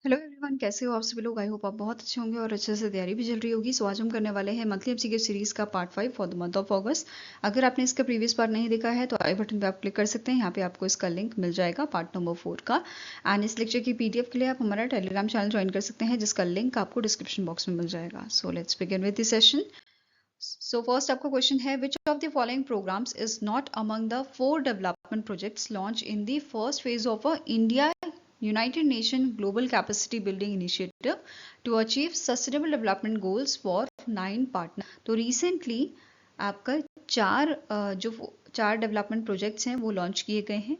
Hello everyone, कैसे हो आप सभी लोग। आई होप आप बहुत अच्छे होंगे और अच्छे से तैयारी भी चल रही होगी। सो आज हम करने वाले हैं मंथली एमसीक्यू सीरीज का part 5 for the month of अगस्त। अगर आपने इसका प्रीवियस पार्ट नहीं देखा है तो आई बटन पे आप क्लिक कर सकते हैं। यहाँ पे आपको इसका लिंक मिल जाएगा पार्ट नंबर 4 का। एंड इस लेक्चर की पीडीएफ के लिए आप हमारा टेलीग्राम चैनल ज्वाइन कर सकते हैं, जिसका लिंक आपको डिस्क्रिप्शन बॉक्स में मिल जाएगा। So let's begin with this session. So first आपका क्वेश्चन है, which of the following programmes is not among the 4 development projects launch in the first phase of India United Nations Global Capacity Building Initiative to achieve Sustainable Development Goals for 9 partners। तो recently आपका चार development projects हैं वो launch किए गए हैं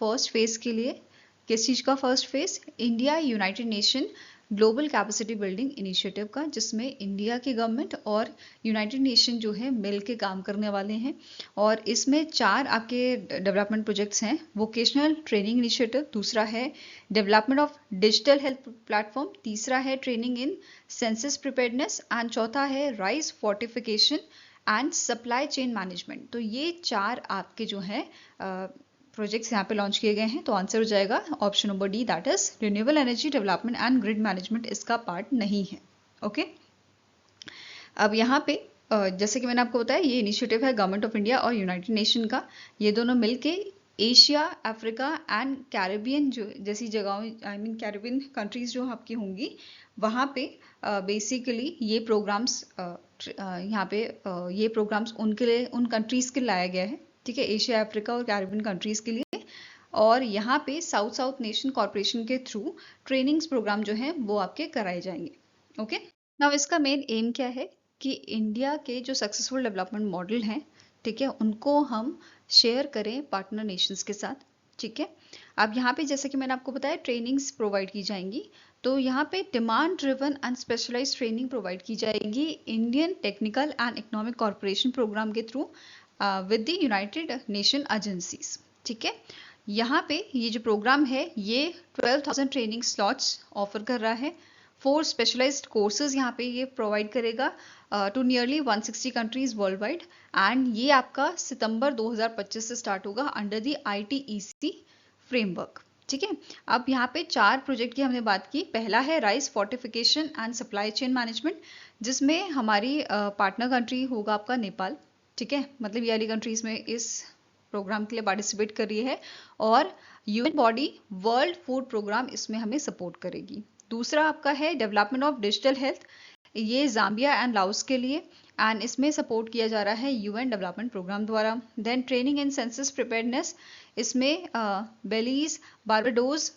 first phase के लिए। किस चीज़ का first phase? India United nation global capacity building initiative का, जिसमें इंडिया की गवर्नमेंट और यूनाइटेड नेशन जो है मिल के काम करने वाले हैं। और इसमें 4 आपके डेवलपमेंट प्रोजेक्ट्स हैं। वोकेशनल ट्रेनिंग इनिशिएटिव, दूसरा है development of digital health platform, तीसरा है training in census preparedness and चौथा है rice fortification and supply chain management. तो ये 4 आपके जो है प्रोजेक्ट्स यहाँ पे लॉन्च किए गए हैं। तो आंसर हो जाएगा option number D, that is renewable energy development and grid management इसका पार्ट नहीं है। ओके अब यहाँ पे जैसे कि मैंने आपको बताया, ये इनिशिएटिव है गवर्नमेंट ऑफ इंडिया और यूनाइटेड नेशन का। ये दोनों मिलके एशिया, अफ्रीका एंड कैरेबियन जो जैसी जगहों, आई मीन कैरेबियन कंट्रीज जो आपकी होंगी, वहाँ पे बेसिकली ये प्रोग्राम्स यहाँ पे ये प्रोग्राम्स उनके लिए, उन कंट्रीज के लिए लाया गया है। ठीक है, एशिया, अफ्रीका और कैरेबियन कंट्रीज के लिए। और यहाँ पे साउथ साउथ नेशन कॉर्पोरेशन के थ्रू ट्रेनिंग्स प्रोग्राम जो हैं वो आपके कराए जाएंगे। ओके नाउ इसका मेन एम क्या है कि इंडिया के जो सक्सेसफुल डेवलपमेंट मॉडल हैं, ठीक है, उनको हम शेयर करें पार्टनर नेशंस के साथ। ठीक है, अब यहाँ पे जैसे कि मैंने आपको बताया ट्रेनिंग्स प्रोवाइड की जाएंगी। तो यहाँ पे demand driven and specialised training provide की जाएगी Indian technical and economic corporation programme के through with the United Nation agencies. ठीक है, यहाँ पे ये जो प्रोग्राम है ये 12,000 ट्रेनिंग स्लॉट्स ऑफर कर रहा है। 4 स्पेशलाइज्ड कोर्सेज यहाँ पे ये प्रोवाइड करेगा to nearly 160 countries worldwide. And ये आपका सितंबर 2025 से स्टार्ट होगा अंडर द ITEC फ्रेमवर्क। ठीक है, अब यहाँ पे 4 प्रोजेक्ट की हमने बात की। पहला है rice fortification and supply chain management, जिसमें हमारी पार्टनर कंट्री होगा आपका नेपाल। ठीक है, मतलब ये वाली कंट्रीज में इस प्रोग्राम के लिए पार्टिसिपेट कर रही है। और UN body world food programme इसमें हमें सपोर्ट करेगी। दूसरा आपका है डेवलपमेंट ऑफ डिजिटल हेल्थ, ये जाम्बिया एंड लाओस के लिए, एंड इसमें सपोर्ट किया जा रहा है यूएन डेवलपमेंट प्रोग्राम द्वारा। Then training in census preparedness, इसमें Belize, Barbados,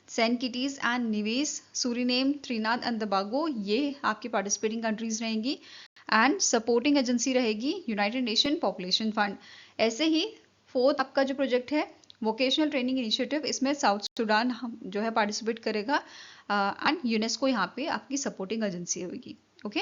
Saint Kitts and Nevis, Suriname, Trinidad and Tobago, ये आपकी पार्टिसिपेटिंग कंट्रीज रहेंगी। एंड सपोर्टिंग एजेंसी रहेगी यूनाइटेड नेशन पॉपुलेशन फंड। ऐसे ही फोर्थ आपका जो प्रोजेक्ट है वोकेशनल ट्रेनिंग इनिशिएटिव, इसमें साउथ सुडान जो है पार्टिसिपेट करेगा एंड यूनेस्को यहाँ पे आपकी सपोर्टिंग एजेंसी होगी। ओके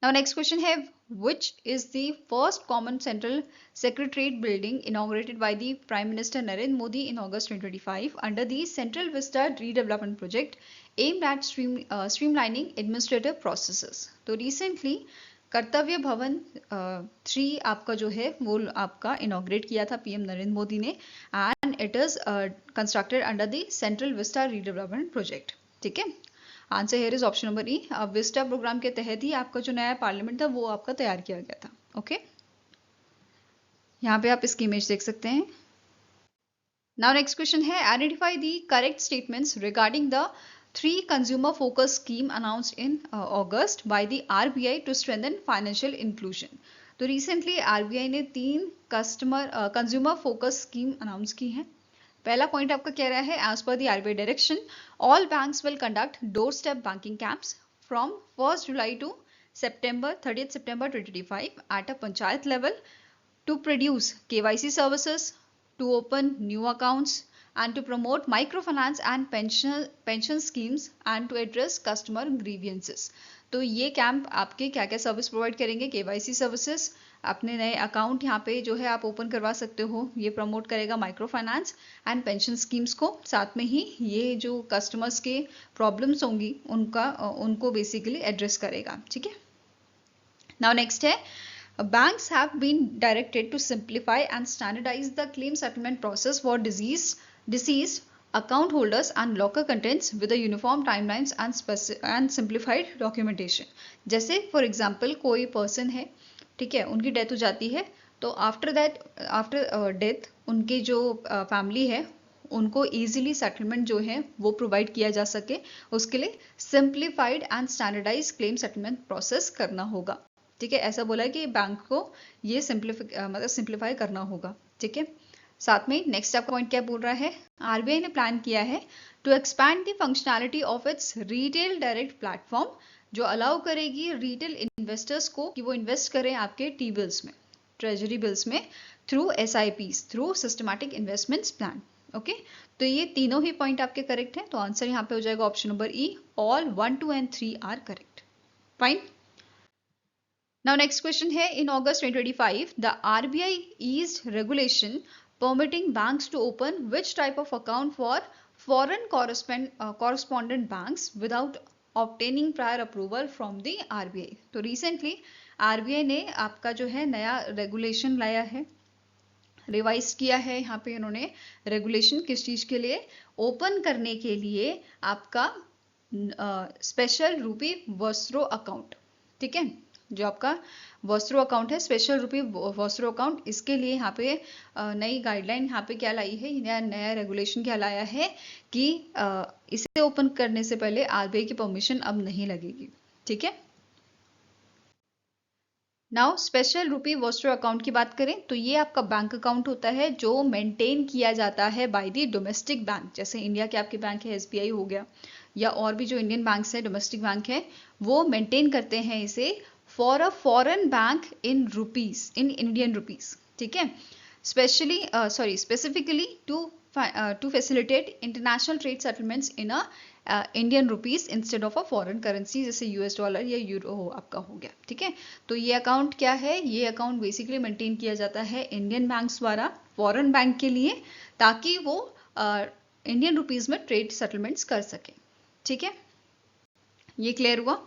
Now next question है, which is the first common central secretariat building inaugurated by the Prime Minister Narendra Modi in August 2025 under the Central Vista Redevelopment Project aimed at streamlining administrative processes। तो recently कर्तव्य भवन 3 आपका जो है वो आपका inaugurate किया था पीएम नरेंद्र मोदी ने, and it is constructed under the Central Vista redevelopment project. ठीक है, answer here is option number E. Vista programme के तहत ही आपका जो नया पार्लियामेंट था वो आपका तैयार किया गया था। ओके यहाँ पे आप इसकी इमेज देख सकते हैं। नाउ नेक्स्ट क्वेश्चन है, identify the correct statements regarding the 3 consumer focus scheme announced in August by the RBI to strengthen financial inclusion. तो रिसेंटली RBI ने 3 कंज्यूमर फोकस स्कीम अनाउंस की हैं। पहला पॉइंट आपका कह रहा है, एज पर the RBI direction all banks will conduct doorstep banking camps from 1st July to 30th September 2025 at a panchayat level to produce KYC services, to open new accounts and to promote microfinance and pension schemes and to address customer grievances। तो ये camp आपके क्या क्या service provide करेंगे? KYC services, अपने नए account यहाँ पे जो है आप ओपन करवा सकते हो, ये प्रमोट करेगा micro finance and pension schemes को। साथ में ही ये जो कस्टमर्स के प्रॉब्लम्स होंगी उनको बेसिकली एड्रेस करेगा। ठीक है, नाउ नेक्स्ट है, banks have been directed to simplify and standardize the claim settlement process for deceased account holders and locker contents with the uniform timelines and simplified documentation. जैसे for example कोई person है, ठीक है, उनकी death हो जाती है, तो आफ्टर डेथ उनके जो फैमिली है उनको इजीली सेटलमेंट जो है वो प्रोवाइड किया जा सके, उसके लिए simplified and standardise claim settlement process करना होगा। ठीक है, ऐसा बोला है कि बैंक को ये सिंप्लीफाई करना होगा। ठीक है, साथ में नेक्स्ट आपका पॉइंट क्या बोल रहा है, आरबीआई ने प्लान किया है to expand the functionality of its retail direct platform, जो अलाउ करेगी रिटेल इन्वेस्टर्स को कि वो इन्वेस्ट करें आपके टी बिल्स में, ट्रेजरी बिल्स में, through SIPs, through systematic investments plan. Okay, तो ये तीनों ही पॉइंट आपके करेक्ट हैं, तो आंसर यहाँ पे हो जाएगा option number E, all 1, 2 and 3 are correct. Fine. Now next question है, in August 2025 the RBI eased regulation permitting banks to open which type of account for foreign correspondent banks without obtaining prior approval from the RBI। तो recently RBI ने आपका जो है नया regulation लाया है, revise किया है। यहाँ पे इन्होंने रेगुलेशन किस चीज के लिए, ओपन करने के लिए आपका स्पेशल रूपी वस्त्रो अकाउंट। ठीक है, जो आपका वस्त्रो अकाउंट है, स्पेशल रूपी वस्त्रो अकाउंट, इसके लिए यहाँ पे नई गाइडलाइन यहाँ पे क्या लाई है, नया रेगुलेशन क्या लाया है कि इसे ओपन करने से पहले आरबीआई की परमिशन अब नहीं लगेगी। ठीक है, नाउ स्पेशल रूपी वस्त्रो अकाउंट की बात करें तो ये आपका बैंक अकाउंट होता है जो मेंटेन किया जाता है बाय द डोमेस्टिक बैंक। जैसे इंडिया के आपके बैंक है, SBI हो गया, या और भी जो इंडियन बैंक्स है, डोमेस्टिक बैंक है, वो मेंटेन करते हैं इसे for a foreign bank in rupees, in Indian rupees. ठीक है, specifically to facilitate international trade settlements in a Indian rupees instead of a foreign currency, जैसे US डॉलर या यूरो आपका हो गया। ठीक है, तो ये अकाउंट क्या है, ये अकाउंट बेसिकली मेंटेन किया जाता है इंडियन बैंक्स द्वारा फॉरेन बैंक के लिए, ताकि वो इंडियन रुपीज में ट्रेड सेटलमेंट्स कर सके। ठीक है, ये क्लियर हुआ।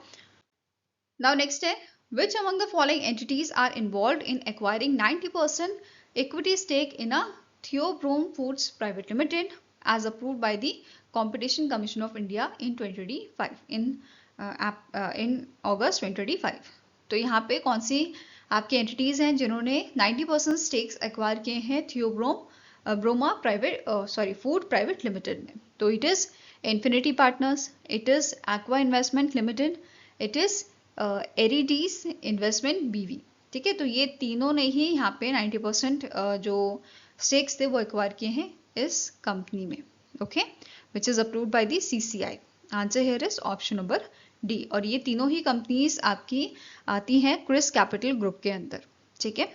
नाउ नेक्स्ट है, which among the following entities are involved in acquiring 90% equity stake in a Theobrome Foods Private Limited as approved by the Competition Commission of India in 2025 in August 2025। तो यहाँ पे कौन सी आपकी entities हैं जिन्होंने 90% stakes acquire किए हैं Theobroma food private limited में? तो it is infinity partners, it is aqua investment limited, it is Aridies investment BV। ठीक है, तो ये तीनों ने ही यहाँ पे 90% जो स्टेक्स थे वो एक्वायर किए हैं इस कंपनी में। Okay, which is approved by the CCI। Answer here is option number D। और ये तीनों ही कंपनीज आपकी आती हैं क्रिस कैपिटल ग्रुप के अंदर। ठीक है,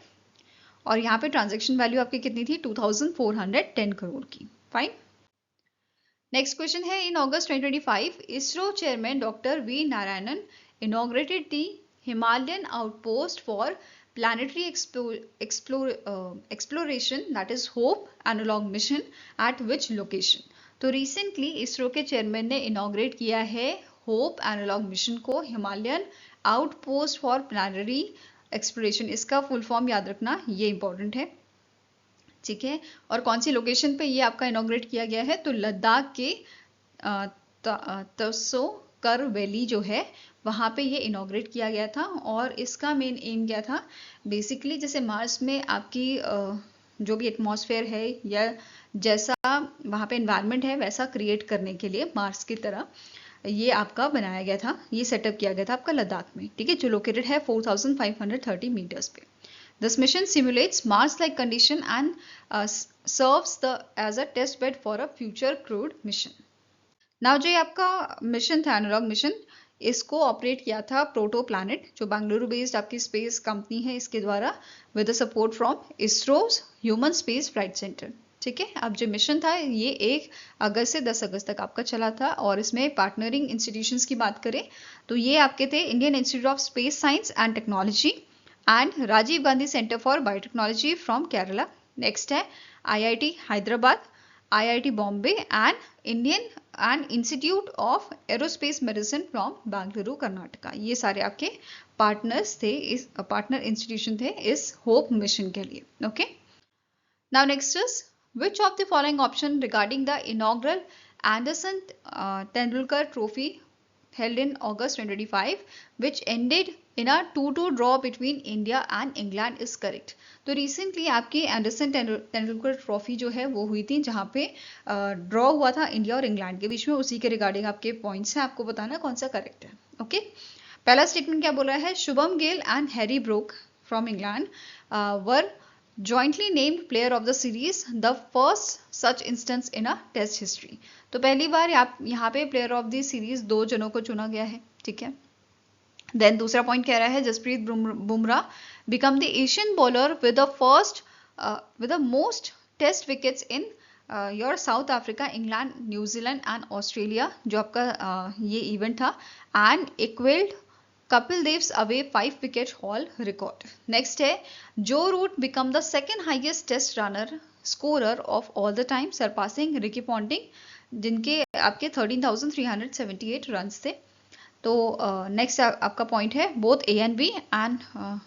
और यहाँ पे ट्रांजेक्शन वैल्यू आपकी कितनी थी, 2410 करोड़ की। फाइन। नेक्स्ट क्वेश्चन है, इन अगस्त 2025 ISRO chairman doctor V Narayanan inaugurated the Himalayan outpost for planetary exploration, that is HOPE analog mission, at which location? तो रिसेंटली इसरो के चेयरमैन ने इनॉग्रेट किया है होप एनालॉग मिशन को, Himalayan outpost for plenary exploration. इसका full form याद रखना, ये इंपॉर्टेंट है। ठीक है, और कौन सी लोकेशन पे ये आपका इनॉग्रेट किया गया है, तो लद्दाख के तसोकर वैली जो है वहाँ पे ये इनॉग्रेट किया गया था। और इसका मेन एम क्या था, बेसिकली जैसे मार्स में आपकी जो भी एटमॉस्फेयर है या जैसा वहाँ पे एनवायरनमेंट है वैसा क्रिएट करने के लिए मार्स की तरह ये आपका बनाया गया था, ये सेटअप किया गया था आपका लद्दाख में। ठीक है, जो लोकेटेड है 4530 मीटर्स पे। This mission simulates Mars like condition and serves as a test bed for a future crewed mission. Now जो ये आपका मिशन था एनालॉग मिशन, इसको ऑपरेट किया था प्रोटो प्लैनेट, जो बेंगलुरु बेस्ड आपकी स्पेस कंपनी है, इसके द्वारा with the support from ISRO's human space flight centre. ठीक है, अब जो मिशन था ये 1 अगस्त से 10 अगस्त तक आपका चला था। और इसमें पार्टनरिंग इंस्टीट्यूशंस की बात करें तो ये आपके थे Indian Institute of Space Science and Technology and Rajiv Gandhi Centre for Biotechnology from Kerala. Next है IIT Hyderabad, IIT Bombay and Indian and Institute of Aerospace Medicine from Bengaluru Karnataka. ये सारे आपके पार्टनर्स थे, इस पार्टनर इंस्टीट्यूशन थे इस होप मिशन के लिए। Okay, now next is Which of the following option regarding the inaugural Anderson Tendulkar Trophy held in August 2025, which ended in a 2-2 draw between India and England is correct? तो recently आपकी Anderson Tendulkar trophy जो है वो हुई थी, जहाँ पे draw हुआ था इंडिया और इंग्लैंड के बीच में। उसी के रिगार्डिंग आपके पॉइंट्स हैं, आपको बताना कौन सा करेक्ट है। ओके, पहला स्टेटमेंट क्या बोल रहा है? Shubham Gill and Harry Brook from England were jointly named player of the series, the first such instance in a test history। तो पहली बार आप यहाँ पे प्लेयर ऑफ द सीरीज 2 जनों को चुना गया है, ठीक है। देन दूसरा पॉइंट कह रहा है Jasprit Bumrah become the Asian bowler with the first with the most test wickets in your South Africa, England, New Zealand and Australia, जो आपका ये इवेंट था, and equalled Kapil Dev's away 5 wicket haul record। Next है Joe Root become the second highest test runner scorer of all the time, surpassing Ricky Ponting, जिनके आपके 13,378 runs थे। तो next आपका पॉइंट है both A and B, and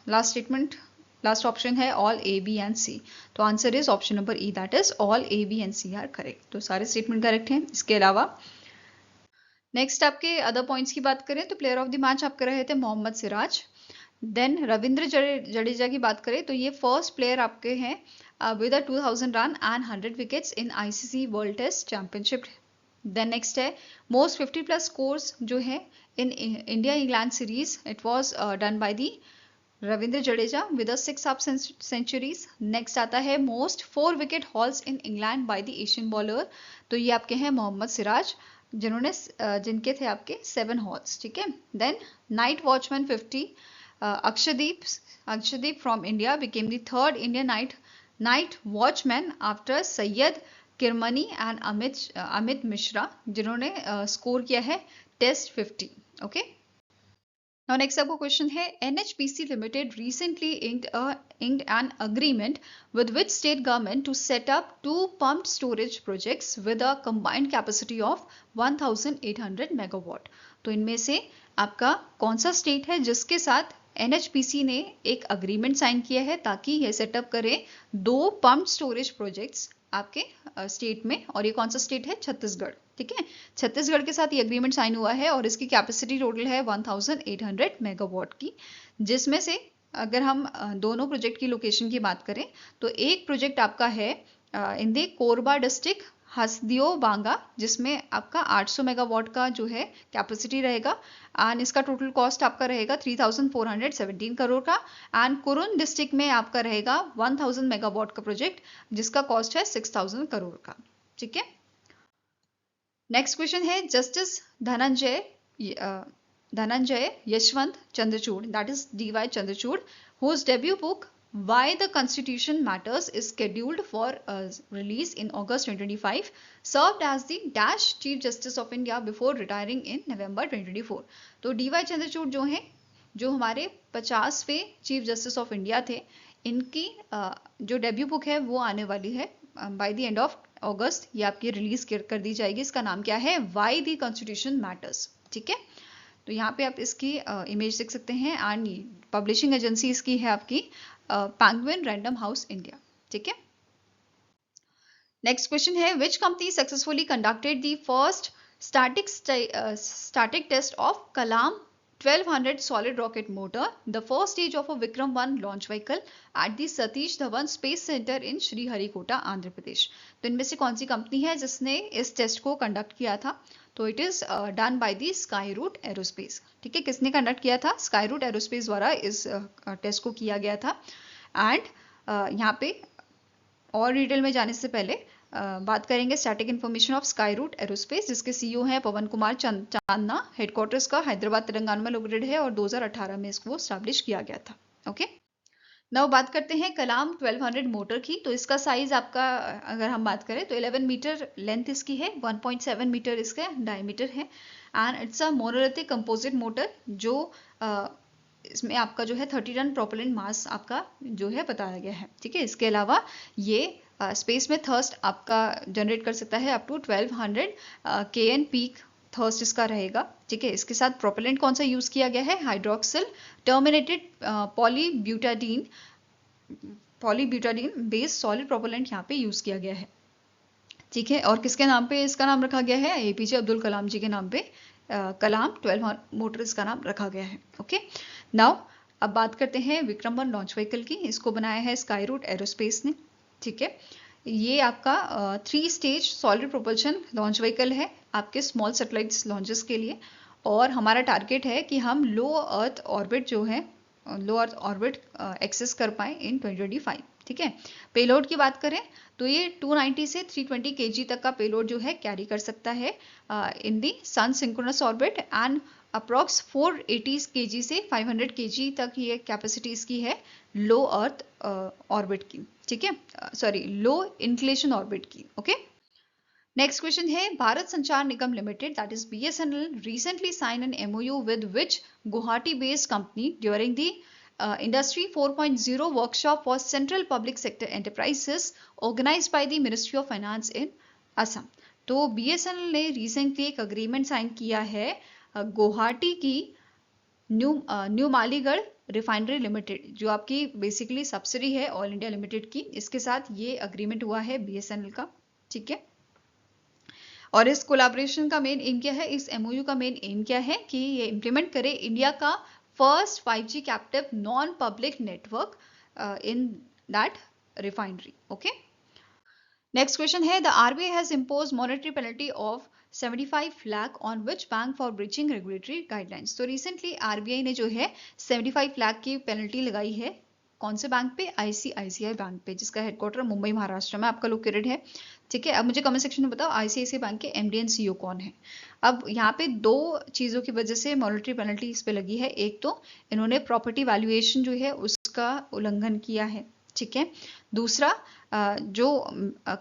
last statement, last option है all A B and C. तो answer is option number E, that is all A B and C are correct. तो सारे statement correct हैं। इसके अलावा next आपके other points की बात करें तो प्लेयर ऑफ द मैच आपके रहे थे मोहम्मद सिराज। देन रविंद्र जडेजा की बात करें तो ये फर्स्ट प्लेयर आपके हैं with 2000 run and 100 wickets in ICC world test championship. Then next है मोस्ट 50+ स्कोर्स जो है in India England series, it was done by the Ravindra Jadeja with 6 half centuries. Next आता है most 4 wicket hauls in England by the Asian bowler, तो ये आपके हैं मोहम्मद सिराज, जिन्होंने जिनके थे आपके 7 हॉल्स, ठीक है। Then night watchman 50, Akshdeep from India became the third Indian night watchman after Syed Kirmani and Amit Mishra, जिन्होंने स्कोर किया है टेस्ट 50। ओके, Now next आपको क्वेश्चन है NHPC Limited recently inked an agreement with which state government to set up 2 pumped storage projects with a combined capacity of 1800 megawatt। तो इनमें से आपका कौन सा स्टेट है जिसके साथ NHPC ने एक अग्रीमेंट साइन किया है ताकि यह सेटअप करे 2 पम्प्ड स्टोरेज प्रोजेक्ट्स आपके स्टेट में, और ये कौन सा स्टेट है? छत्तीसगढ़, ठीक है। छत्तीसगढ़ के साथ ये एग्रीमेंट साइन हुआ है और इसकी कैपेसिटी टोटल है 1800 मेगावाट की, जिसमें से अगर हम दोनों प्रोजेक्ट की लोकेशन की बात करें तो एक प्रोजेक्ट आपका है इन द कोरबा डिस्ट्रिक्ट हसदियो बांगा, जिसमें आपका 800 मेगावाट का जो है कैपेसिटी रहेगा, एंड इसका टोटल कॉस्ट आपका रहेगा 3417 करोड़ का। एंड कुरुन डिस्ट्रिक्ट में आपका रहेगा 1000 मेगावाट का प्रोजेक्ट, जिसका कॉस्ट है 6000 करोड़ का, ठीक है। नेक्स्ट क्वेश्चन है justice Dhananjay Yashwant Chandrachud, that is DY Chandrachud, whose debut book Why the Constitution Matters is scheduled for release in August 2025, served as the Dash Chief Justice of India before retiring in November 2024। तो DY Chandrachud जो हैं, जो हमारे 50वें chief justice of India थे, इनकी जो debut book है वो आने वाली है बाय द एंड ऑफ अगस्त, ये आपकी रिलीज कर दी जाएगी। इसका नाम क्या है? वाई द कॉन्स्टिट्यूशन मैटर्स, ठीक है। तो यहाँ पे आप इसकी इमेज देख सकते हैं, एंड पब्लिशिंग एजेंसी इसकी है आपकी पेंगुइन रैंडम हाउस इंडिया, ठीक है। नेक्स्ट क्वेश्चन है which company successfully conducted the first static test of Kalam 1200 solid rocket motor, the first stage of a Vikram 1 launch vehicle at the Satish Dhawan Space Center in Sriharikota, Andhra Pradesh. तो इनमें से कौन सी company है जिसने इस टेस्ट को conduct किया था? तो it is done by the Skyroot Aerospace, ठीक है। किसने कंडक्ट किया था? स्काई रूट एरोस्पेस द्वारा इस टेस्ट को किया गया था। एंड यहाँ पे और डिटेल में जाने से पहले बात करेंगे static information of Skyroot Aerospace, जिसके सीईओ हैं पवन कुमार चांदना। हेडक्वार्टर्स का हैदराबाद तेलंगाना में लोकेटेड है और 2018 में इसको स्टैब्लिश किया गया था, ओके। नाउ बात करते हैं कलाम 1200 मोटर की। तो इसका साइज आपका अगर हम बात करें तो 11 मीटर लेंथ इसकी है, 1.7 मीटर इसका डायमीटर है, and it's a monolithic composite motor, जो इसमें आपका जो है 30 टन प्रोपेलेंट मास आपका जो है बताया गया है, ठीक है। इसके अलावा ये स्पेस में थर्स्ट आपका जनरेट कर सकता है up to 1200 kN peak thrust इसका रहेगा, ठीक है। इसके साथ प्रोपेलेंट कौन सा यूज किया गया है? Hydroxyl terminated polybutadiene based solid propellant यहाँ पे यूज किया गया है, ठीक है। और किसके नाम पे इसका नाम रखा गया है? एपीजे अब्दुल कलाम जी के नाम पे कलाम 12 मोटर इसका नाम रखा गया है। ओके, नाउ अब बात करते हैं विक्रम-1 लॉन्च व्हीकल की। इसको बनाया है स्काई रूट एरोस्पेस ने। ठीक है, ये आपका 3 stage solid propulsion launch vehicle है आपके स्मॉल सैटेलाइट्स लॉन्चेस के लिए। और हमारा टारगेट है कि हम लो अर्थ ऑर्बिट जो है, लो अर्थ ऑर्बिट एक्सेस कर पाए इन 2025। ठीक है, पेलोड की बात करें तो ये 290 से 320 केजी तक का पेलोड जो है कैरी कर सकता है in the sun synchronous orbit, and approx 480 KG से 500 केजी तक ये कैपेसिटी इसकी है लो अर्थ ऑर्बिट की। ठीक है, सॉरी, लो इंक्लेशन ऑर्बिट की। ओके, नेक्स्ट क्वेश्चन है, Bharat Sanchar Nigam limited that is BSNL recently signed an MOU with which Guwahati based company during the Industry 4.0 workshop for central public sector enterprises organized by the Ministry of Finance in Assam। तो BSNL ने recently एक agreement sign किया है गुवाहाटी की new मालीगढ़ refinery limited, जो आपकी basically subsidy है all India limited की। इसके साथ ये अग्रीमेंट हुआ है BSNL का। ठीक है, और इस कोलैबोरेशन का मेन एम क्या है, इस MOU का मेन एम क्या है कि ये इंप्लीमेंट करे इंडिया का first 5G captive non public network in that refinery. Okay, next question है, the RBI has impose monetary penalty of 75 lakh on which bank for breaching regulatory guidelines. तो recently RBI ने जो है 75 लाख की पेनल्टी लगाई है कौन से बैंक पे? ICICI बैंक पे, जिसका हेडक्वार्टर मुंबई महाराष्ट्र में आपका लोकेटेड है। ठीक है, अब मुझे कमेंट सेक्शन में बताओ ICICI बैंक के MD एंड CEO कौन है। अब यहाँ पे दो चीज़ों की वजह से मॉनेटरी पेनल्टी इस पे लगी है। एक तो इन्होंने प्रॉपर्टी वैल्यूएशन जो है उसका उल्लंघन किया है। ठीक है, दूसरा जो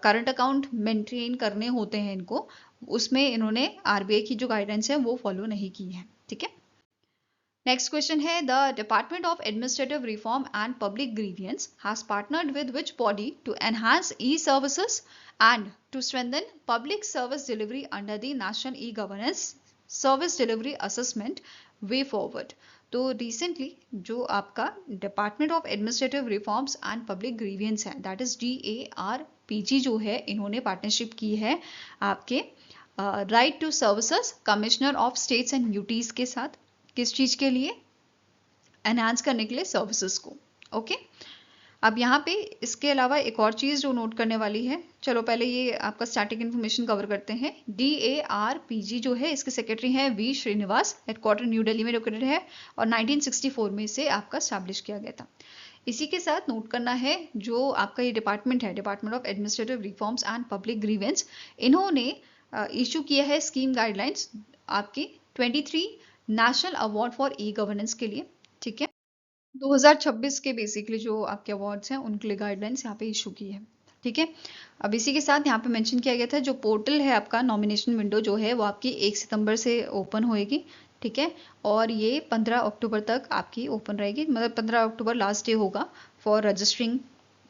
करंट अकाउंट मेंटेन करने होते हैं इनको, उसमें इन्होंने RBI की जो गाइडेंस है वो फॉलो नहीं की है। ठीक है, नेक्स्ट क्वेश्चन है, the department of administrative reform and public grievance has partnered with which body to enhance e-services and to strengthen public service delivery under the national e-governance service delivery assessment way forward. तो recently जो आपका department of administrative reforms and public grievance है that is DARPG जो है, इन्होंने partnership की है आपके right to services commissioner of states and UTs के साथ। किस चीज के लिए? एनहांस करने के लिए सर्विसेज को। ओके, अब यहाँ पे इसके अलावा एक और चीज जो नोट करने वाली है, चलो पहले ये आपका स्टैटिक इन्फॉर्मेशन कवर करते हैं। DARPG जो है, इसके सेक्रेटरी हैं V Srinivas, headquarter New Delhi में लोकेटेड है और 1964 में इसे आपका स्टैब्लिश किया गया था। इसी के साथ नोट करना है, जो आपका ये डिपार्टमेंट है, department of administrative reforms and public grievance, इन्होंने इशू किया है स्कीम गाइडलाइंस आपकी 23 नेशनल अवार्ड फॉर ई-गवर्नेंस के लिए। ठीक है, 2026 के बेसिकली जो आपके अवार्ड्स हैं उनके लिए गाइडलाइंस यहाँ पे इशू की है। ठीक है, अब इसी के साथ यहाँ पे मेंशन किया गया था, जो पोर्टल है आपका नॉमिनेशन विंडो जो है वो आपकी 1 सितंबर से ओपन होएगी। ठीक है, और ये 15 अक्टूबर तक आपकी ओपन रहेगी, मतलब 15 अक्टूबर लास्ट डे होगा फॉर रजिस्टरिंग।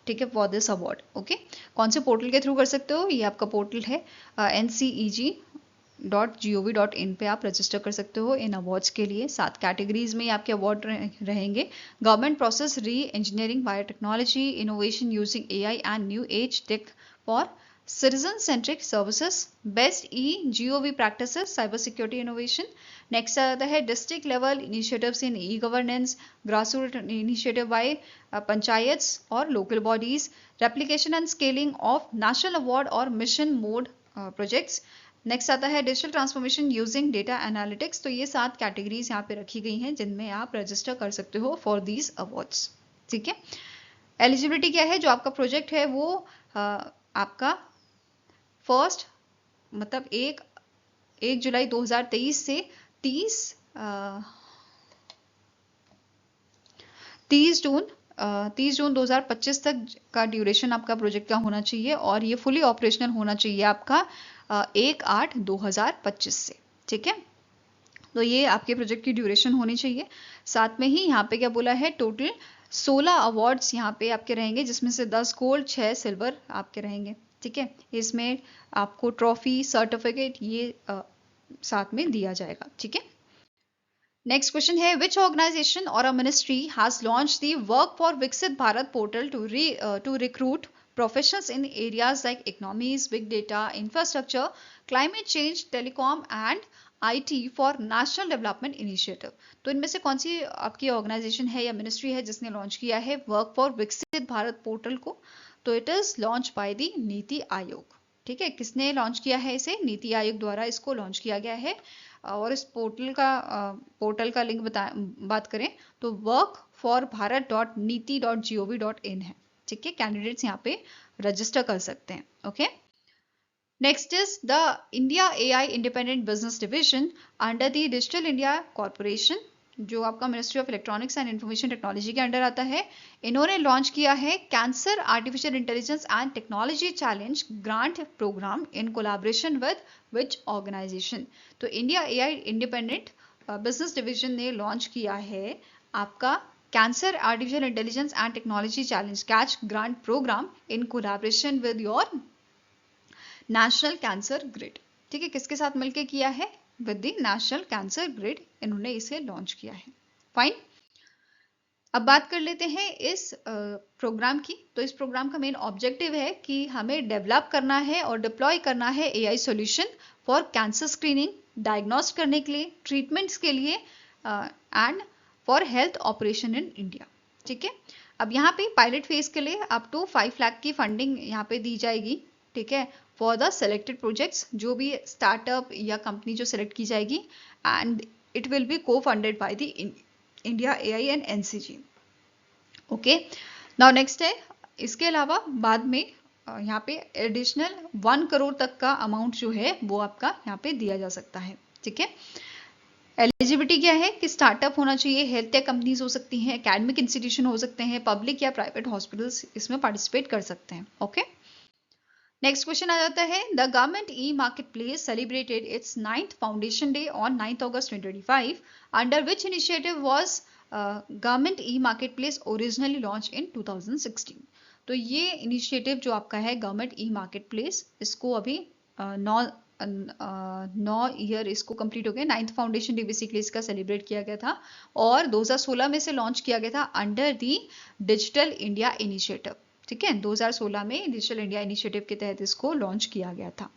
ठीक है, फॉर दिस अवार्ड। ओके, कौन से पोर्टल के थ्रू कर सकते हो? ये आपका पोर्टल है nceg.gov.in पे आप रजिस्टर कर सकते हो इन अवार्ड्स के लिए। 7 कैटेगरीज में आपके अवार्ड रहेंगे। Government process re engineering, biotechnology, innovation using AI and new age tech for citizen centric services, best GOV practices, cyber security innovation. Next आता है district level initiatives in e-governance, grassroot initiative by panchayats और local bodies, replication and scaling of national award और mission mode projects. Next आता है digital transformation using data analytics. तो ये 7 categories यहाँ पे रखी गई हैं जिनमें आप रजिस्टर कर सकते हो फॉर दीज अवार्ड्स। ठीक है, एलिजिबिलिटी क्या है? जो आपका प्रोजेक्ट है वो आपका फर्स्ट मतलब 1 जुलाई 2023 से 30 जून 2025 तक का ड्यूरेशन आपका प्रोजेक्ट का होना चाहिए, और ये फुली ऑपरेशनल होना चाहिए आपका 1/8/2025 से। ठीक है, तो ये आपके प्रोजेक्ट की ड्यूरेशन होनी चाहिए। साथ में ही यहाँ पे क्या बोला है, टोटल 16 अवार्ड्स यहाँ पे आपके रहेंगे, जिसमें से 10 गोल्ड 6 सिल्वर आपके रहेंगे। ठीक है, इसमें आपको ट्रॉफी सर्टिफिकेट ये साथ में दिया जाएगा। ठीक है, नेक्स्ट क्वेश्चन है, विच ऑर्गेनाइजेशन और a ministry has launch the work for Viksit Bharat portal to recruit professionals in areas like economies, big data, infrastructure, climate change, telecom and IT for national development initiative। तो इनमें से कौन सी आपकी organisation है या ministry है जिसने लॉन्च किया है work for Viksit Bharat portal को? तो it is launch by the NITI Aayog. ठीक है, किसने लॉन्च किया है इसे? नीति आयोग द्वारा इसको लॉन्च किया गया है। और इस पोर्टल का लिंक बात करें तो workforBharat.niti.gov.in है। ठीक है, कैंडिडेट्स यहाँ पे रजिस्टर कर सकते हैं। Okay, next is the India AI independent business division under the digital India corporation, जो आपका ministry of electronics and information technology के अंडर आता है। इन्होंने लॉन्च किया है cancer artificial intelligence and technology challenge grant programme in collaboration with which organisation? तो India AI independent business division ने लॉन्च किया है आपका cancer artificial intelligence and technology challenge catch grant programme in collaboration with your national cancer grid. ठीक है, किसके साथ मिलकर किया है? With the national cancer grid इन्होंने इसे लॉन्च किया है। फाइन, अब बात कर लेते हैं इस प्रोग्राम की। तो इस प्रोग्राम का मेन ऑब्जेक्टिव है कि हमें डेवलप करना है और डिप्लॉय करना है AI solution for cancer screening, diagnose करने के लिए, ट्रीटमेंट्स के लिए and for health operation in India. ठीक है, अब यहाँ पे पायलट फेज के लिए अप टू 5 लाख की फंडिंग यहाँ पे दी जाएगी। ठीक है, फॉर द सेलेक्टेड प्रोजेक्ट्स, जो भी स्टार्टअप या कंपनी जो सेलेक्ट की जाएगी, and it will be co funded by the India AI and NCG. Okay, now next है, इसके अलावा बाद में यहाँ पे एडिशनल 1 करोड़ तक का अमाउंट जो है वो आपका यहाँ पे दिया जा सकता है। ठीक है, एलिजिबिलिटी क्या है कि स्टार्टअप होना चाहिए, हेल्थ टेक कंपनीज हो सकती हैं, एकेडमिक इंस्टीट्यूशन हो सकते हैं, पब्लिक या प्राइवेट हॉस्पिटल्स इसमें पार्टिसिपेट कर सकते हैं। ओके, नेक्स्ट क्वेश्चन आ जाता है, the government e market place celebrated it's 9th foundation day on 9th August 2025, under which initiative was government e market place originally launch in 2016। तो ये initiative जो आपका है गवर्नमेंट ई मार्केट प्लेस, इसको अभी 9 year इसको कंप्लीट हो गया। 9th फाउंडेशन डे बेसिकली इसका सेलिब्रेट किया गया था और 2016 में से लॉन्च किया गया था under the digital India initiative. ठीक है, 2016 में डिजिटल इंडिया इनिशिएटिव के तहत इसको लॉन्च किया गया था।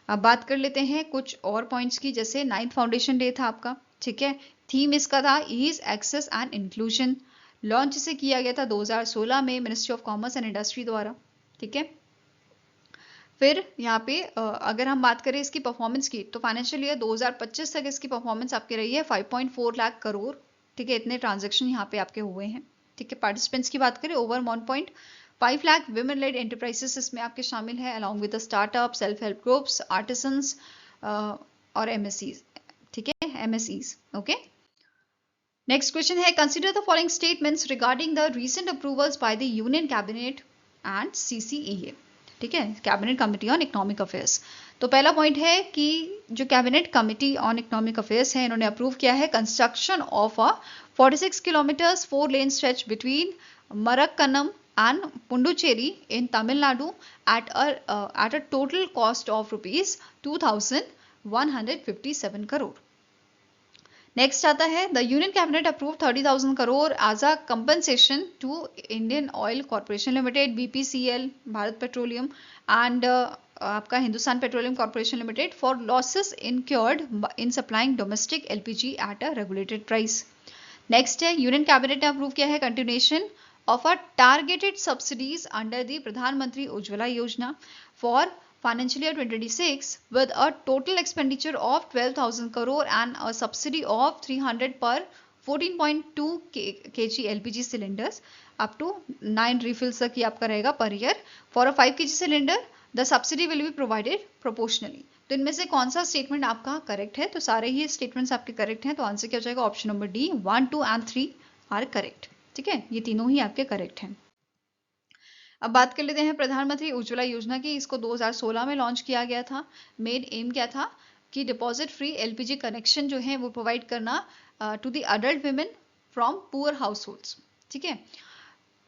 अब बात कर लेते हैं कुछ और पॉइंट्स की, जैसे 9th फाउंडेशन डे था आपका। ठीक है, थीम इसका था ease, access and inclusion. Launch इसे किया गया था 2016 में ministry of commerce and industry द्वारा। ठीक है, फिर यहाँ पे अगर हम बात करें इसकी परफॉर्मेंस की, तो फाइनेंशियल ईयर 2025 तक इसकी परफॉर्मेंस आपकी रही है 5.4 लाख करोड़। ठीक है, इतने ट्रांजैक्शन यहाँ पे आपके हुए हैं। ठीक है, पार्टिसिपेंट्स की बात करें over 1.5 lakh women lead enterprises इसमें आपके शामिल है, along with startup, self help groups, artisans और एमएससीज। ठीक है, एमएसईज। ओके, नेक्स्ट क्वेश्चन है, consider the following statements regarding the recent approvals by the union cabinet and CCEA. ठीक है, cabinet committee on economic affairs. तो पहला पॉइंट है कि जो cabinet committee on economic affairs है, इन्होंने अप्रूव किया है construction of a 46 kilometres 4 lane stretch between Marakkanam and Pondicherry in Tamil Nadu at a total cost of rupees 2,157 crore. Next आता है, the union cabinet approve 30,000 crore as a compensation to Indian Oil Corporation Limited, BPCL, Bharat petroleum and आपका Hindustan petroleum corporation limited for losses incurred in supplying domestic LPG at a regulated price. Next है, union cabinet ने approve किया है continuation of a targeted subsidies under the Pradhan Mantri Ujjwala Yojana for financial year 2026 with a total expenditure of 12,000 crore and a subsidy of 300 per 14.2 kg LPG cylinders up to 9 refills तक ये आपका रहेगा per year. For a 5 kg cylinder the subsidy will be provided proportionally. तो इनमें से कौन सा statement आपका करेक्ट है? तो सारे ही स्टेटमेंट्स आपके करेक्ट हैं, तो आंसर क्या हो जाएगा? Option number D, 1, 2 and 3 are correct. ठीक है, ये तीनों ही आपके करेक्ट हैं। अब बात कर लेते हैं प्रधानमंत्री उज्ज्वला योजना की। इसको 2016 में लॉन्च किया गया था। मेन एम क्या था कि डिपॉजिट फ्री एलपीजी कनेक्शन जो है वो प्रोवाइड करना to the adult women from poor households. ठीक है,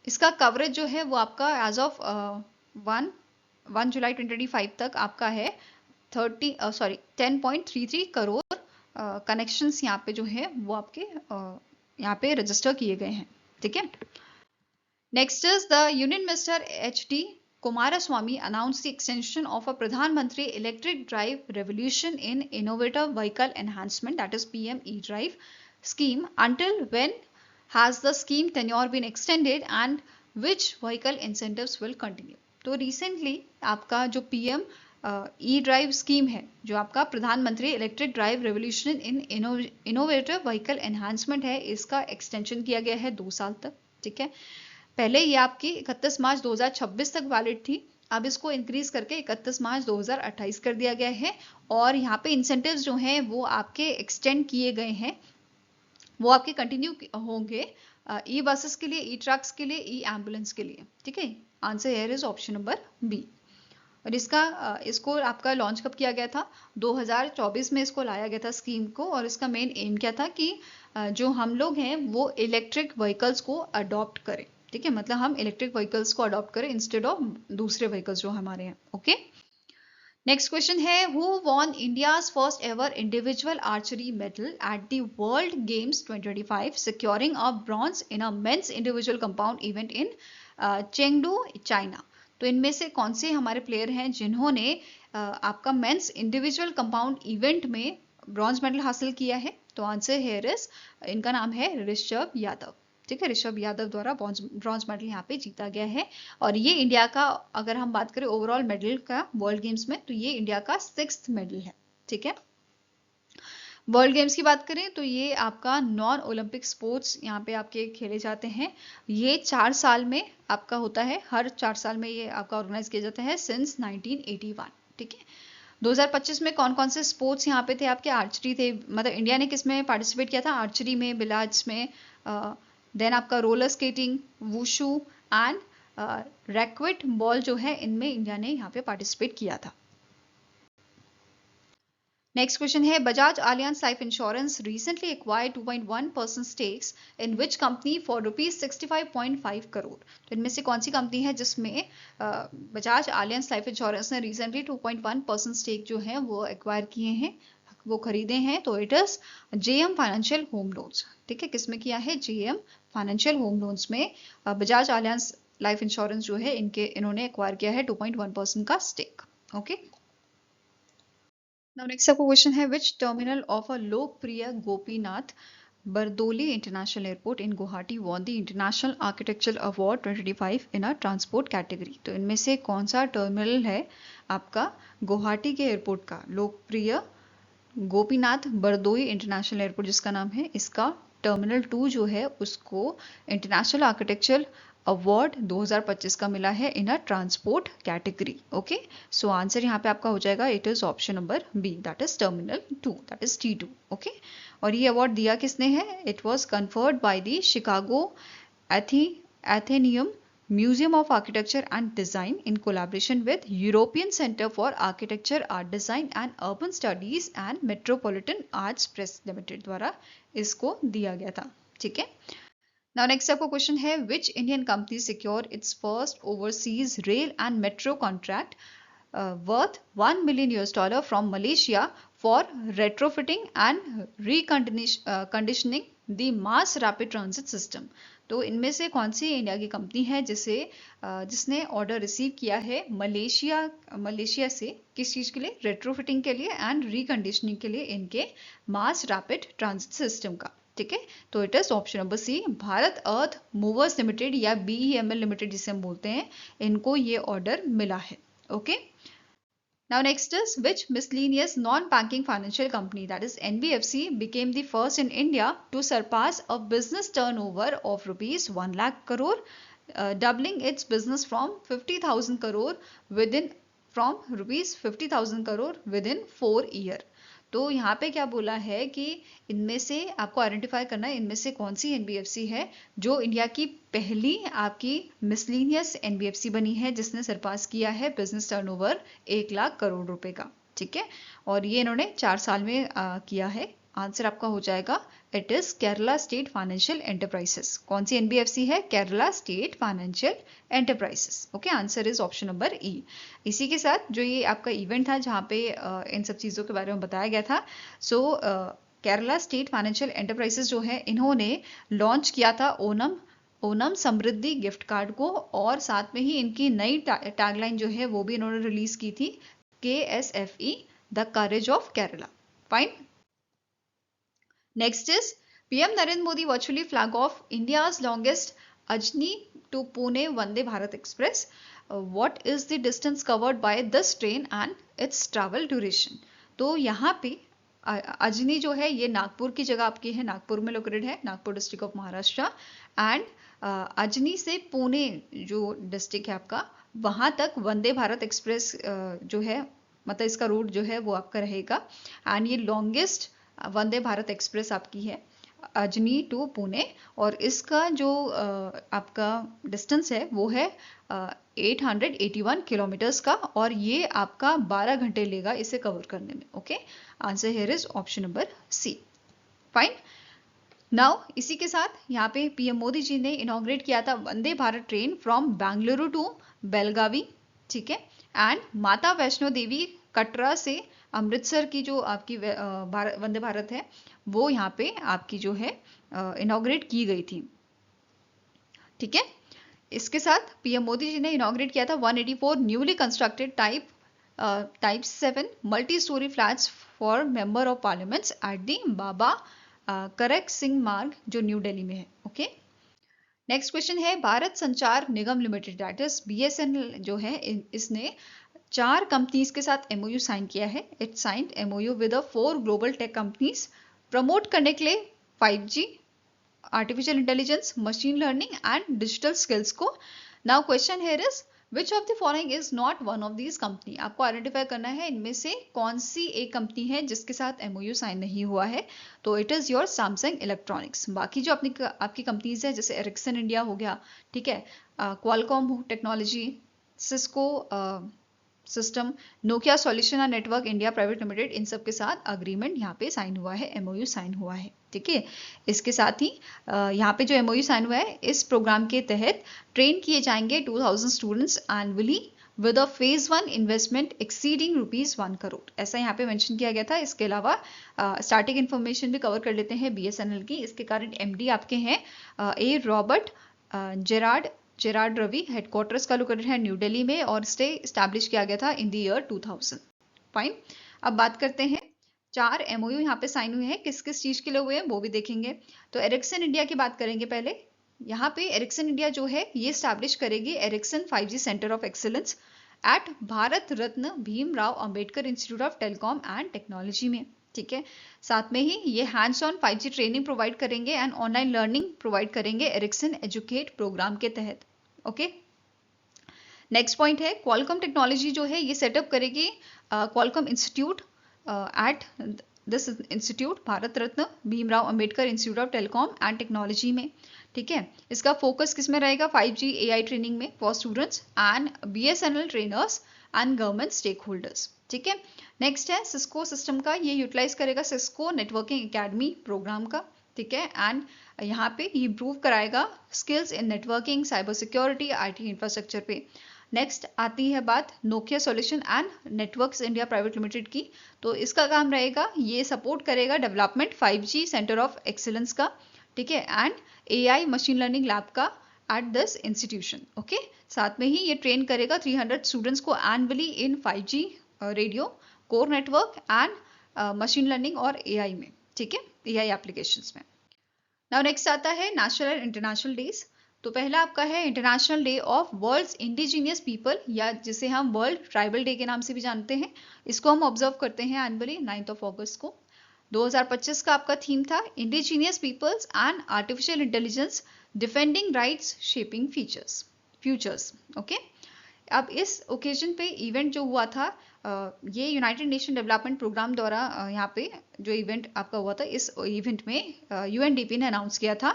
इसका कवरेज जो है वो आपका एज ऑफ 1 जुलाई 2025 तक आपका है 10.33 करोड़ कनेक्शंस यहाँ पे जो है वो आपके यहाँ पे रजिस्टर किए गए हैं। ठीक है, Next is the Union Minister H.D. Kumaraswamy announced the extension of a Pradhan Mantri Electric Drive Revolution in Innovative Vehicle Enhancement, that is PM E-Drive scheme. Until when has the scheme tenure been extended and which vehicle incentives will continue? तो recently आपका जो PM E drive scheme है, जो आपका प्रधानमंत्री electric drive revolution in innovative vehicle enhancement है, इसका extension किया गया है 2 साल तक। ठीक है, पहले ये आपकी 31 मार्च 2026 तक वैलिड थी, अब इसको इंक्रीज करके 31 मार्च 2028 कर दिया गया है। और यहाँ पे इंसेंटिव्स जो हैं वो आपके एक्सटेंड किए गए हैं, वो आपके कंटिन्यू होंगे ई बसेस के लिए, ई ट्रक्स के लिए, ई एम्बुलेंस के लिए। ठीक है, answer here is option number B. और इसको आपका लॉन्च कब किया गया था? 2024 में इसको लाया गया था स्कीम को। और इसका मेन एम क्या था कि जो हम लोग हैं वो इलेक्ट्रिक व्हीकल्स को अडॉप्ट करें। ठीक है, मतलब हम इलेक्ट्रिक व्हीकल्स को अडॉप्ट करें इंस्टेड ऑफ दूसरे व्हीकल्स जो हमारे हैं। ओके, नेक्स्ट क्वेश्चन है, who won India's first ever individual archery medal at the World Games 2025, securing a bronze in a men's individual compound event in Chengdu, China. तो इनमें से कौन से हमारे प्लेयर हैं जिन्होंने आपका मेंस इंडिविजुअल कंपाउंड इवेंट में ब्रॉन्ज मेडल हासिल किया है? तो आंसर हियर इज, इनका नाम है ऋषभ यादव। ठीक है, ऋषभ यादव द्वारा ब्रॉन्ज मेडल यहाँ पे जीता गया है। और ये इंडिया का, अगर हम बात करें ओवरऑल मेडल का वर्ल्ड गेम्स में, तो ये इंडिया का 6th मेडल है। ठीक है, वर्ल्ड गेम्स की बात करें तो ये आपका नॉन ओलंपिक स्पोर्ट्स यहाँ पे आपके खेले जाते हैं। ये 4 साल में आपका होता है, हर 4 साल में ये आपका ऑर्गेनाइज किया जाता है सिंस 1981। ठीक है, 2025 में कौन कौन से स्पोर्ट्स यहाँ पे थे आपके? आर्चरी थे, मतलब इंडिया ने किस में पार्टिसिपेट किया था? आर्चरी में, बिलार्ड्स में, देन आपका roller skating, wushu and racket ball जो है, इनमें इंडिया ने यहाँ पे पार्टिसिपेट किया था। नेक्स्ट क्वेश्चन है, Bajaj Allianz life insurance recently acquired 2.1% stakes in which company for rupees 65.5 crore. तो इनमें से कौन सी कंपनी है जिसमें बजाज आलियांज लाइफ इंश्योरेंस ने रिसेंटली 2.1% स्टेक जो है वो एक्वायर किए हैं, वो खरीदे हैं? तो it is JM financial home loans. ठीक है, किसमें किया है? जेएम फाइनेंशियल होम लोन्स में बजाज आलियांज लाइफ इंश्योरेंस जो है इन्होंने एक्वायर किया है 2.1% का स्टेक। ओके, Now next आपको क्वेश्चन है, which terminal of a लोकप्रिय Gopinath Bardoli international airport in Guwahati won the international architectural award 2025 in a transport category. तो इनमें से कौन सा टर्मिनल है आपका गुवाहाटी के एयरपोर्ट का? लोकप्रिय गोपीनाथ बरदोई इंटरनेशनल एयरपोर्ट जिसका नाम है, इसका टर्मिनल 2 जो है उसको इंटरनेशनल आर्किटेक्चरल अवार्ड 2025 का मिला है in a transport category. Okay, so answer यहाँ पे आपका हो जाएगा, it is option number B, that is terminal 2, that is T2। ओके, और ये अवार्ड दिया किसने है? It was conferred by the Chicago Athenaeum Museum of Architecture and Design in collaboration with European Center for Architecture, Art Design and Urban Studies and Metropolitan Arts Press Limited द्वारा इसको दिया गया था। ठीक है, Now next आपको question है, which Indian company secured its first overseas rail and metro contract worth $1 million from Malaysia for retrofitting and reconditioning the mass rapid transit system। तो इनमें से कौन सी इंडिया की कंपनी है जिसने ऑर्डर रिसीव किया है मलेशिया से, किस चीज के लिए? रेट्रोफिटिंग के लिए एंड रिकंडीशनिंग के लिए इनके मास रैपिड ट्रांजिट सिस्टम का। ठीक है, तो it is option number C, Bharat earth movers limited या BEML लिमिटेड जिसे हम बोलते हैं, इनको ये ऑर्डर मिला है। Okay, Now next is, which miscellaneous non-banking financial company, that is NBFC, became the first in India to surpass a business turnover of rupees 1 lakh crore, doubling its business from 50,000 crore from rupees 50,000 crore within 4 years। तो यहाँ पे क्या बोला है कि इनमें से आपको आइडेंटिफाई करना है, इनमें से कौन सी NBFC है जो इंडिया की पहली आपकी मिसलिनियस NBFC बनी है जिसने सरपास किया है बिजनेस टर्नओवर 1 लाख करोड़ रुपए का। ठीक है, और ये इन्होंने 4 साल में किया है। आंसर आपका हो जाएगा, it is Kerala state financial enterprises. कौन सी NBFC है? Kerala state financial enterprises. Okay, answer is option number ई। इसी के साथ जो ये आपका इवेंट था जहाँ पे इन सब चीज़ों के बारे में बताया गया था, सो केरला स्टेट फाइनेंशियल एंटरप्राइजेस जो है इन्होंने लॉन्च किया था ओनम ओनम समृद्धि गिफ्ट कार्ड को, और साथ में ही इनकी नई टैगलाइन जो है वो भी इन्होंने रिलीज की थी, KSFE the courage of Kerala. Fine. Next is PM Narendra Modi virtually flag off India's longest Ajni to Pune Vande Bharat express. What is the distance covered by this train and its travel duration. तो यहाँ पे अजनी जो है ये नागपुर की जगह आपकी है, नागपुर में लोकेटेड है, Nagpur district of Maharashtra. And Ajni से पुणे जो डिस्ट्रिक्ट है आपका, वहां तक वंदे भारत एक्सप्रेस जो है, मतलब इसका रूट जो है वो आपका रहेगा। एंड ये लॉन्गेस्ट वंदे भारत एक्सप्रेस आपकी है अजनी टू पुणे, और इसका जो आपका डिस्टेंस है वो है 881 किलोमीटर्स का, और ये आपका 12 घंटे लेगा इसे कवर करने में। Okay, answer here is option number C. Fine. Now इसी के साथ यहाँ पे पीएम मोदी जी ने इनॉग्रेट किया था Vande Bharat train from Bengaluru to Belagavi, ठीक है। एंड माता वैष्णो देवी कटरा से अमृतसर की जो आपकी वंदे भारत है वो यहाँ पे आपकी जो है इनॉग्रेट की गई थी, ठीक है। इसके साथ पीएम मोदी जी ने इनॉग्रेट किया था 184 newly constructed type 7 multi storey flats for member of parliaments at the Baba Kharak Singh मार्ग जो न्यू दिल्ली में है। ओके, नेक्स्ट क्वेश्चन है Bharat Sanchar Nigam limited that is BSNL जो है, इसने 4 कंपनीज के साथ MOU साइन किया है। It signed MOU with 4 global tech companies promote करने के लिए 5G, artificial intelligence, machine learning and digital skills को। Now question here is which of the following is not one of these company. आपको identify करना है इनमें से कौन सी एक कंपनी है जिसके साथ MOU साइन नहीं हुआ है। तो it is your Samsung electronics. बाकी जो आपकी कंपनीज है जैसे एरिक्सन इंडिया हो गया, ठीक है, Qualcomm technology, Cisco system, Nokia solution and network India private limited, इन सब के साथ अग्रीमेंट यहाँ पे साइन हुआ है, MOU साइन हुआ है, ठीक है। इसके साथ ही यहाँ पे जो MOU साइन हुआ है, इस प्रोग्राम के तहत ट्रेन किए जाएंगे 2000 students annually with a phase 1 investment exceeding ₹1 crore, ऐसा यहाँ पे मेंशन किया गया था। इसके अलावा स्टार्टिंग इन्फॉर्मेशन भी कवर कर लेते हैं BSNL की। इसके कारण MD आपके हैं A Robert Gerard Ravi, headquarters का लोकेटेड है न्यू दिल्ली में, और स्टे स्टैब्लिश किया गया था इन द ईयर 2000। फाइन। अब बात करते हैं 4 MOU यहाँ पे साइन हुए हैं, किस किस चीज के लिए हुए हैं वो भी देखेंगे। तो एरिक्सन इंडिया की बात करेंगे पहले। यहाँ पे एरिक्सन इंडिया जो है ये स्टैब्लिश करेगी Ericsson 5G centre of excellence at Bharat Ratna Bhimrao Ambedkar institute of telecom and technology में, ठीक है। साथ में ही ये hands on 5G training provide करेंगे एंड ऑनलाइन लर्निंग प्रोवाइड करेंगे एरिक्सन एजुकेट प्रोग्राम के तहत। ओके, नेक्स्ट पॉइंट है क्वालकॉम टेक्नोलॉजी जो है ये सेटअप करेगी Qualcomm institute at this institute Bharat Ratna Bhimrao Ambedkar institute of telecom and technology में, ठीक है। इसका फोकस किस में रहेगा? 5G AI ट्रेनिंग में for students and BSNL trainers and government stakeholders, ठीक है। नेक्स्ट है सिस्को सिस्टम का, ये यूटिलाइज करेगा सिस्को नेटवर्किंग एकेडमी प्रोग्राम का, ठीक है। एंड यहाँ पे ये इम्प्रूव कराएगा skills in networking, cyber security, IT infrastructure पे। नेक्स्ट आती है बात Nokia solution and networks India private limited की। तो इसका काम रहेगा ये सपोर्ट करेगा development 5G centre of excellence का, ठीक है, and AI machine learning lab का एट दिस इंस्टीट्यूशन। ओके, साथ में ही ये ट्रेन करेगा 300 स्टूडेंट्स को annually in 5G radio core network and machine learning और AI में, ठीक है, AI एप्लीकेशंस में। नाउ नेक्स्ट आता है नेशनल एंड इंटरनेशनल डेज। तो पहला आपका है international day of world's indigenous people, या जिसे हम वर्ल्ड ट्राइबल डे के नाम से भी जानते हैं। इसको हम ऑब्जर्व करते हैं एनुअली 9 अगस्त को। 2025 का आपका थीम था indigenous peoples and artificial intelligence defending rights shaping futures. Okay, अब इस ओकेजन पे इवेंट जो हुआ था ये यूनाइटेड नेशन डेवलपमेंट प्रोग्राम द्वारा यहाँ पे जो इवेंट आपका हुआ था, इस इवेंट में UNDP ने अनाउंस किया था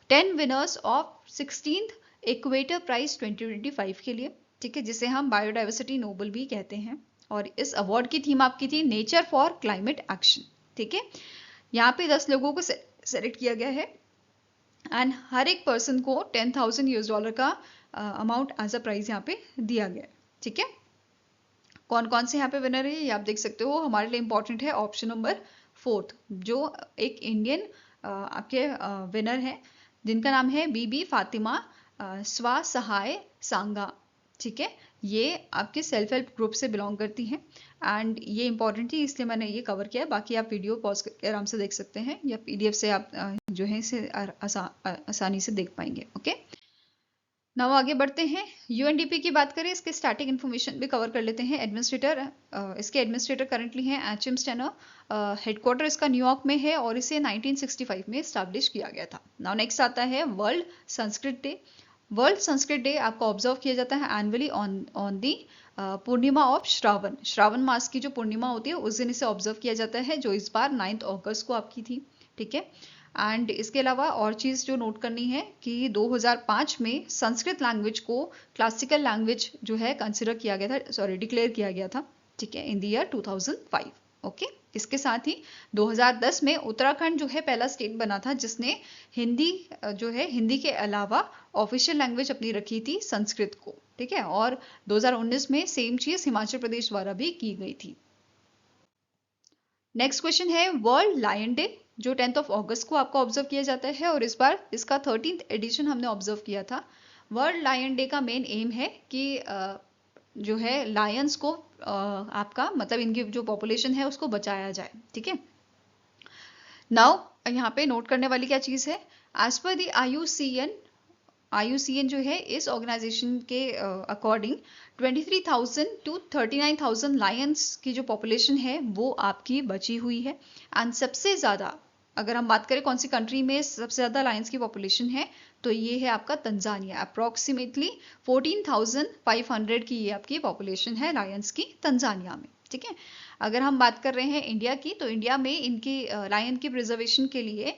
10 winners of 16th equator prize 2025 के लिए, ठीक है, जिसे हम बायोडाइवर्सिटी नोबल भी कहते हैं। और इस अवार्ड की थीम आपकी थी नेचर फॉर क्लाइमेट एक्शन, ठीक है। यहाँ पे 10 लोगों को सेलेक्ट किया गया है एंड हर एक पर्सन को $10,000 का अमाउंट एज अ प्राइज यहाँ पे दिया गया है, ठीक है। कौन कौन से यहाँ पे विनर है ये आप देख सकते हो। हमारे लिए इंपॉर्टेंट है ऑप्शन नंबर 4 जो एक इंडियन आपके विनर है, जिनका नाम है बीबी फातिमा स्वा सहाय सांगा। ठीक है, ये आपके सेल्फ हेल्प ग्रुप से बिलोंग करती हैं एंड ये इंपॉर्टेंट थी इसलिए मैंने ये कवर किया है। बाकी आप वीडियो पॉज करके आराम से देख सकते हैं या PDF से आप जो है इसे आसानी से देख पाएंगे। ओके, नाउ आगे बढ़ते हैं। UNDP की बात करें, इसके स्टैटिक इन्फॉर्मेशन भी कवर कर लेते हैं। एडमिनिस्ट्रेटर, इसके एडमिनिस्ट्रेटर करंटली हैं एचएम स्टेनर। हेडक्वार्टर इसका न्यूयॉर्क में है और इसे 1965 में स्टैब्लिश किया गया था। नाउ नेक्स्ट आता है world Sanskrit day. World Sanskrit day आपको ऑब्जर्व किया जाता है annually on the Purnima of Shravan. Shravan मास की जो पूर्णिमा होती है उस दिन इसे ऑब्जर्व किया जाता है, जो इस बार 9 अगस्त को आपकी थी। ठीक है, एंड इसके अलावा और चीज़ जो नोट करनी है कि 2005 में संस्कृत लैंग्वेज को क्लासिकल लैंग्वेज जो है कंसिडर किया गया था, सॉरी डिक्लेयर किया गया था। ठीक है, इन द ईयर 2005। ओके, इसके साथ ही 2010 में उत्तराखंड जो है पहला स्टेट बना था जिसने हिंदी जो है हिंदी के अलावा ऑफिशियल लैंग्वेज अपनी रखी थी संस्कृत को। ठीक है, और 2019 में सेम चीज हिमाचल प्रदेश द्वारा भी की गई थी। नेक्स्ट क्वेश्चन है वर्ल्ड लायन डे, जो 10 अगस्त को आपको ऑब्जर्व किया जाता है और इस बार इसका 13th एडिशन हमने ऑब्जर्व किया था। वर्ल्ड लायन डे का मेन एम है कि जो है लायंस को आपका मतलब इनकी जो पॉपुलेशन है उसको बचाया जाए। ठीक है, नाउ यहाँ पे नोट करने वाली क्या चीज है, एज पर दी IUCN जो है इस ऑर्गेनाइजेशन के अकॉर्डिंग 23,000 to 39,000 लायंस की जो पॉपुलेशन है वो आपकी बची हुई है। एंड सबसे ज़्यादा अगर हम बात करें कौन सी कंट्री में सबसे ज़्यादा लायंस की पॉपुलेशन है तो ये है आपका तंजानिया। अप्रॉक्सीमेटली 14,500 की ये आपकी पॉपुलेशन है लायंस की तंजानिया में। ठीक है, अगर हम बात कर रहे हैं इंडिया की तो इंडिया में इनकी लायन की प्रिजर्वेशन के लिए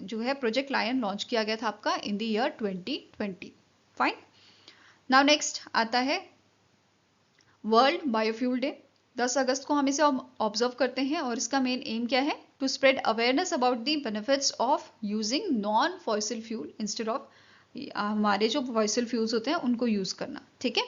जो है प्रोजेक्ट लायन लॉन्च किया गया था आपका in the year 2020। Fine, now next आता है वर्ल्ड बायोफ्यूल डे। 10 अगस्त को हम इसे ऑब्जर्व करते हैं और इसका मेन एम क्या है, to spread awareness about the benefits of using non fossil fuel instead of हमारे जो फॉसिल फ्यूल्स होते हैं उनको यूज करना। ठीक है,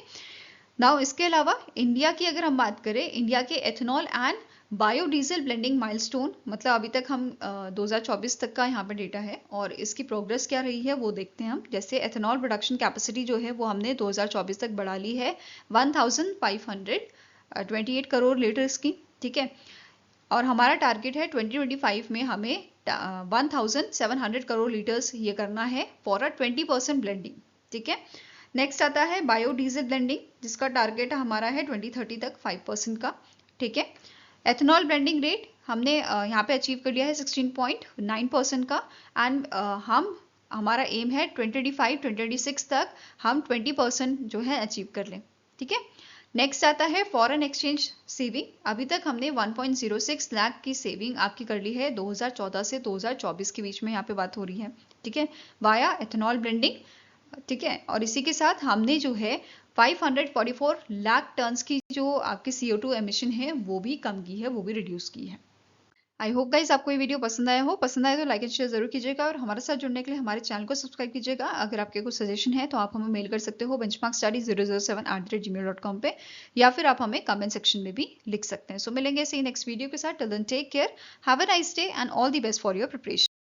नाउ इसके अलावा इंडिया की अगर हम बात करें, इंडिया के ethanol and biodiesel blending milestone, मतलब अभी तक हम 2024 तक का यहाँ पे डेटा है और इसकी प्रोग्रेस क्या रही है वो देखते हैं हम। जैसे एथेनॉल प्रोडक्शन कैपेसिटी जो है वो हमने 2024 तक बढ़ा ली है 1528 करोड़ लीटर्स की। ठीक है, और हमारा टारगेट है 2025 में हमें 1700 करोड़ लीटर्स ये करना है फॉर अ 20% ब्लेंडिंग। ठीक है, नेक्स्ट आता है बायोडीजल ब्लेंडिंग जिसका टारगेट हमारा है 2030 तक 5% का। ठीक है, एथेनॉल ब्लेंडिंग रेट हमने यहाँ पे अचीव कर लिया है 16.9% का एंड हमारा एम है 2025-2026 तक हम 20% जो है अचीव कर लें। ठीक है, नेक्स्ट आता है फॉरेन एक्सचेंज सेविंग। अभी तक हमने 1.06 लाख की सेविंग आपकी कर ली है 2014 से 2024 के बीच में, यहाँ पे बात हो रही है। ठीक है, वाया एथेनॉल ब्लेंडिंग। ठीक है, और इसी के साथ हमने जो है 544 लाख टन्स की जो आपकी CO2 एमिशन है वो भी कम की है, वो भी रिड्यूस की है। आई होप गाइस आपको ये वीडियो पसंद आया हो। पसंद आए तो लाइक एंड शेयर जरूर कीजिएगा और हमारे साथ जुड़ने के लिए हमारे चैनल को सब्सक्राइब कीजिएगा। अगर आपके कुछ सजेशन है तो आप हमें मेल कर सकते हो benchmarkstudy007@gmail.com पे, या फिर आप हमें कमेंट सेक्शन में भी लिख सकते हैं। सो मिलेंगे ऐसे ही नेक्स्ट वीडियो के साथ। Till then take care, have a nice day and all the best for your preparation.